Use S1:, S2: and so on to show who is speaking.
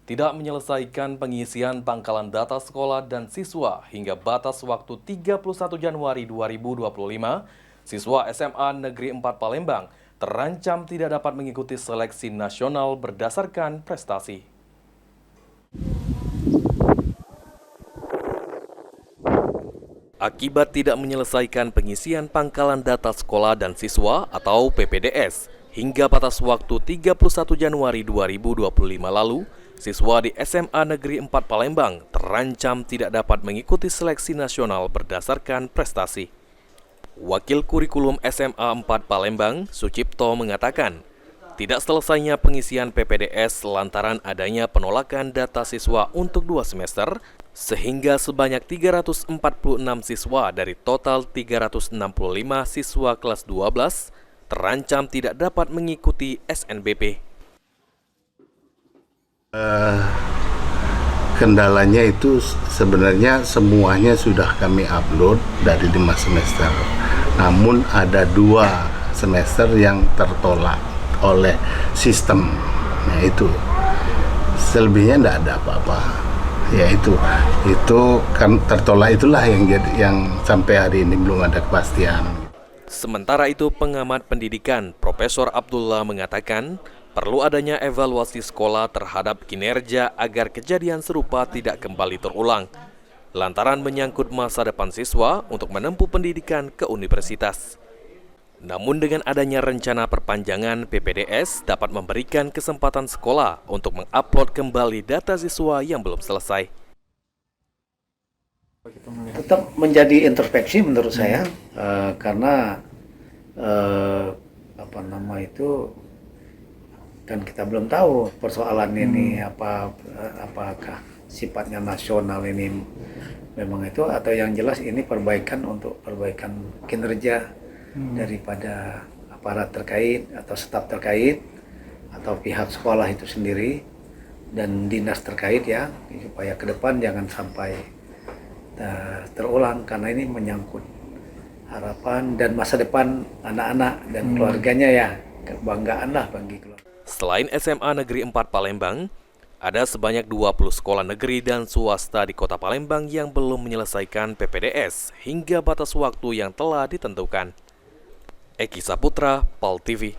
S1: tidak menyelesaikan pengisian pangkalan data sekolah dan siswa hingga batas waktu 31 Januari 2025, siswa SMA Negeri 4 Palembang terancam tidak dapat mengikuti seleksi nasional berdasarkan prestasi. Akibat tidak menyelesaikan pengisian pangkalan data sekolah dan siswa atau PPDS hingga batas waktu 31 Januari 2025 lalu, siswa di SMA Negeri 4 Palembang terancam tidak dapat mengikuti seleksi nasional berdasarkan prestasi. Wakil Kurikulum SMA 4 Palembang, Sucipto, mengatakan, tidak selesainya pengisian PPDS lantaran adanya penolakan data siswa untuk 2 semester, sehingga sebanyak 346 siswa dari total 365 siswa kelas 12 terancam tidak dapat mengikuti SNBP.
S2: Kendalanya itu sebenarnya semuanya sudah kami upload dari 5 semester. Namun ada 2 semester yang tertolak oleh sistem. Nah itu selebihnya tidak ada apa-apa. Ya itu kan tertolak, itulah yang sampai hari ini belum ada kepastian.
S1: Sementara itu, pengamat pendidikan Profesor Abdullah mengatakan perlu adanya evaluasi sekolah terhadap kinerja agar kejadian serupa tidak kembali terulang, lantaran menyangkut masa depan siswa untuk menempuh pendidikan ke universitas. Namun dengan adanya rencana perpanjangan PPDS dapat memberikan kesempatan sekolah untuk mengupload kembali data siswa yang belum selesai.
S3: Tetap menjadi introspeksi menurut saya, karena kan kita belum tahu persoalan ini apakah sifatnya nasional ini memang itu, atau yang jelas ini perbaikan untuk perbaikan kinerja daripada aparat terkait atau staf terkait atau pihak sekolah itu sendiri dan dinas terkait, ya, supaya ke depan jangan sampai terulang, karena ini menyangkut harapan dan masa depan anak-anak dan keluarganya, ya, kebanggaan lah bagi keluarga.
S1: Selain SMA Negeri 4 Palembang, ada sebanyak 20 sekolah negeri dan swasta di Kota Palembang yang belum menyelesaikan PPDS hingga batas waktu yang telah ditentukan. Eki Saputra, PAL TV.